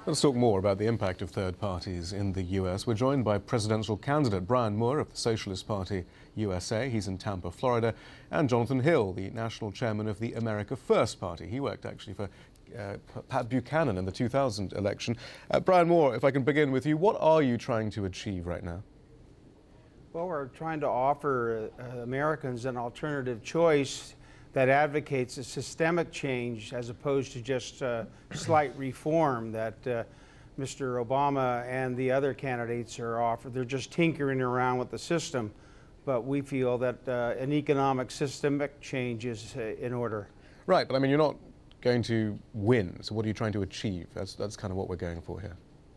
Let's talk more about the impact of third parties in the U.S. We're joined by presidential candidate Brian Moore of the Socialist Party USA. He's in Tampa, Florida. And Jonathan Hill, the national chairman of the America First Party. He worked actually for Pat Buchanan in the 2000 election. Brian Moore, if I can begin with you, what are you trying to achieve right now? Well, we're trying to offer Americans an alternative choice that advocates a systemic change as opposed to just slight reform that Mr. Obama and the other candidates are offering. They're just tinkering around with the system, but we feel that an economic systemic change is in order. Right, but I mean, you're not going to win, so what are you trying to achieve? That's kind of what we're going for here.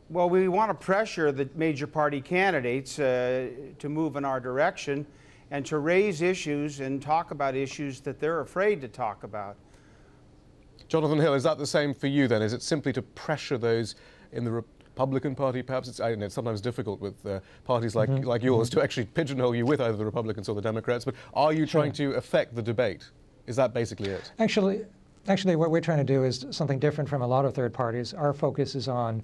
Well, we want to pressure the major party candidates to move in our direction and to raise issues and talk about issues that they're afraid to talk about. Jonathan Hill, is that the same for you then? Is it simply to pressure those in the Republican Party? Perhaps it's sometimes difficult with parties like yours to actually pigeonhole you with either the Republicans or the Democrats, but are you trying to affect the debate? Is that basically it? Actually, what we're trying to do is something different from a lot of third parties. Our focus is on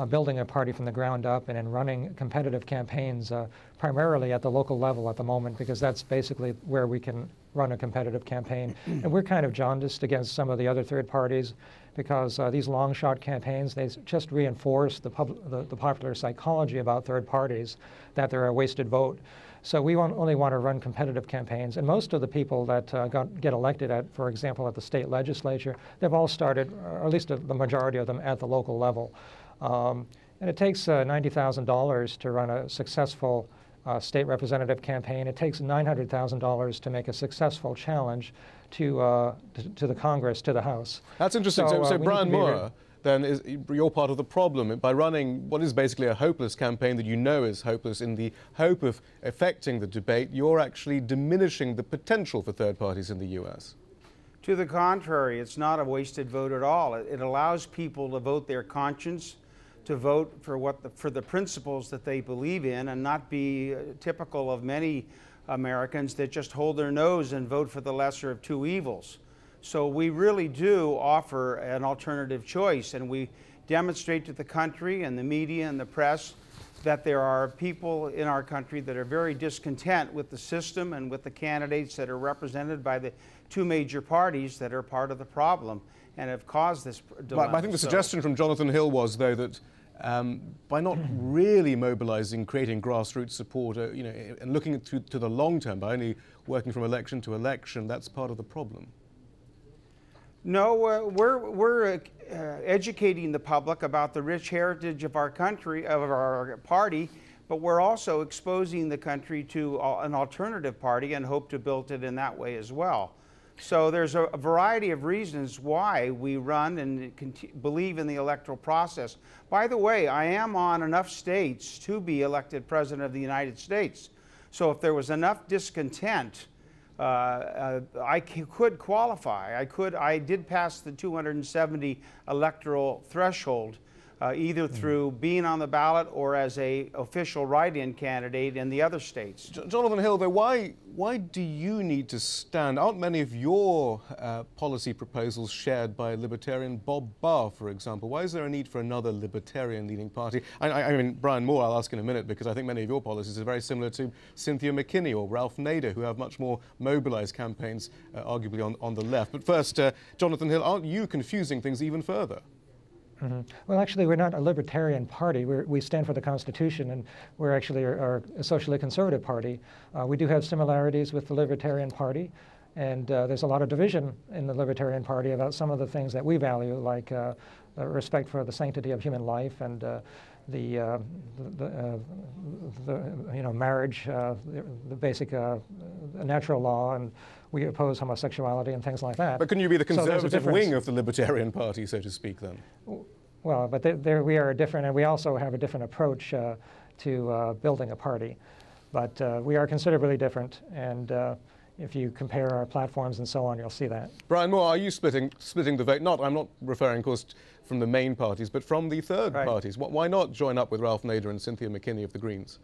building a party from the ground up and in running competitive campaigns primarily at the local level at the moment, because that's basically where we can run a competitive campaign. And we're kind of jaundiced against some of the other third parties because these long shot campaigns, they just reinforce the popular psychology about third parties, that they're a wasted vote. So we only want to run competitive campaigns. And most of the people that get elected at, for example, at the state legislature, they've all started, or at least the majority of them, at the local level. And it takes $90,000 to run a successful state representative campaign. It takes $900,000 to make a successful challenge to the Congress, to the House. That's interesting. So Brian Moore, then you're part of the problem by running what is basically a hopeless campaign that you know is hopeless in the hope of affecting the debate. You're actually diminishing the potential for third parties in the U.S. To the contrary, it's not a wasted vote at all. It allows people to vote their conscience, to vote for the principles that they believe in, and not be typical of many Americans that just hold their nose and vote for the lesser of two evils. So we really do offer an alternative choice, and we demonstrate to the country and the media and the press that there are people in our country that are very discontent with the system and with the candidates that are represented by the two major parties that are part of the problem and have caused this dilemma. But I think the suggestion from Jonathan Hill was, though, that by not really mobilizing, creating grassroots support, and looking to the long term, by only working from election to election, that's part of the problem. No, we're educating the public about the rich heritage of our country, of our party, but we're also exposing the country to an alternative party and hope to build it in that way as well. So there's a variety of reasons why we run and believe in the electoral process. By the way, I am on enough states to be elected President of the United States. So if there was enough discontent, I could qualify. I did pass the 270 electoral threshold, either through being on the ballot or as an official write-in candidate in the other states. Jonathan Hill, though, why do you need to stand? Aren't many of your policy proposals shared by Libertarian Bob Barr, for example? Why is there a need for another Libertarian-leaning party? I mean, Brian Moore, I'll ask in a minute, because I think many of your policies are very similar to Cynthia McKinney or Ralph Nader, who have much more mobilized campaigns, arguably on the left. But first, Jonathan Hill, aren't you confusing things even further? Well, actually, we're not a libertarian party. We stand for the Constitution, and we're actually a socially conservative party. We do have similarities with the Libertarian Party, and there's a lot of division in the Libertarian Party about some of the things that we value, like respect for the sanctity of human life and marriage, the basic natural law, and we oppose homosexuality and things like that. But couldn't you be the conservative wing of the Libertarian Party, so to speak, then? Well, but there we are different, and we also have a different approach to building a party. But we are considerably different, and if you compare our platforms and so on, you'll see that. Brian Moore, are you splitting the vote? I'm not referring, of course, from the main parties, but from the third parties. Why not join up with Ralph Nader and Cynthia McKinney of the Greens?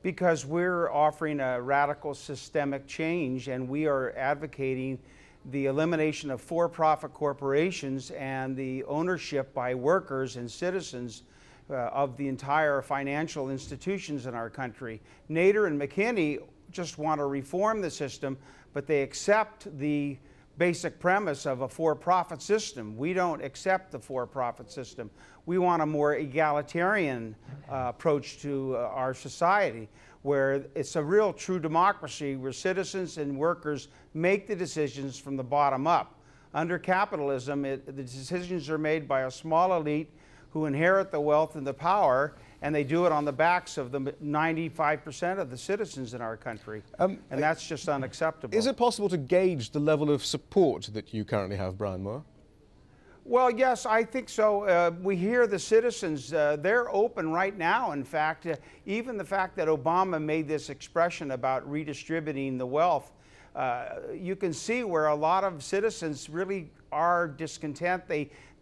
Because we're offering a radical systemic change, and we are advocating the elimination of for-profit corporations and the ownership by workers and citizens of the entire financial institutions in our country. Nader and McKinney just want to reform the system, but they accept the basic premise of a for-profit system. We don't accept the for-profit system. We want a more egalitarian approach to our society, where it's a real true democracy, where citizens and workers make the decisions from the bottom up. Under capitalism, the decisions are made by a small elite who inherit the wealth and the power, and they do it on the backs of the 95% of the citizens in our country. And that's just unacceptable. Is it possible to gauge the level of support that you currently have, Brian Moore? Well, yes, I think so. We hear the citizens, they're open right now. In fact, even the fact that Obama made this expression about redistributing the wealth, you can see where a lot of citizens really are discontent.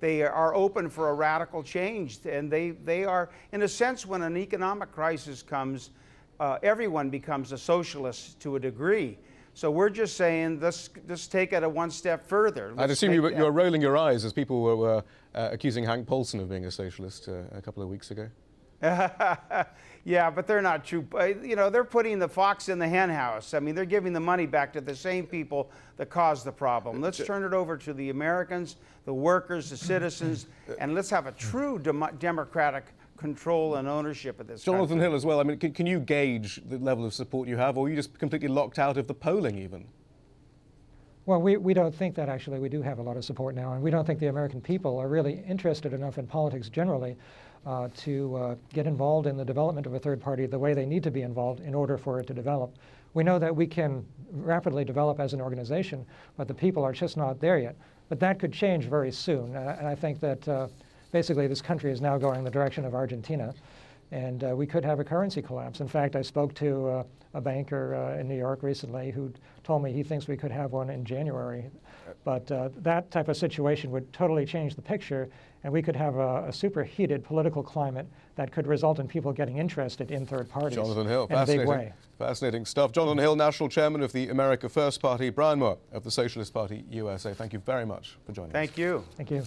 They are open for a radical change, and they are, in a sense, when an economic crisis comes, everyone becomes a socialist to a degree. So we're just saying, let's take it one step further. I'd assume you were rolling your eyes as people were accusing Hank Paulson of being a socialist a couple of weeks ago. Yeah, but they're not true. You know, they're putting the fox in the hen house. I mean, they're giving the money back to the same people that caused the problem. Let's turn it over to the Americans, the workers, the citizens, and let's have a true democratic control and ownership of this Jonathan country. Hill as well. I mean, can you gauge the level of support you have, or are you just completely locked out of the polling even? Well, we don't think that, actually. We do have a lot of support now, and we don't think the American people are really interested enough in politics generally to get involved in the development of a third party the way they need to be involved in order for it to develop. We know that we can rapidly develop as an organization, but the people are just not there yet. But that could change very soon, and I think that basically this country is now going in the direction of Argentina, and we could have a currency collapse. In fact, I spoke to a banker in New York recently who told me he thinks we could have one in January. But that type of situation would totally change the picture, and we could have a superheated political climate that could result in people getting interested in third parties. Jonathan Hill, in a big way. Fascinating stuff. Jonathan Hill, National Chairman of the America First Party. Brian Moore of the Socialist Party USA. Thank you very much for joining us. Thank you. Thank you.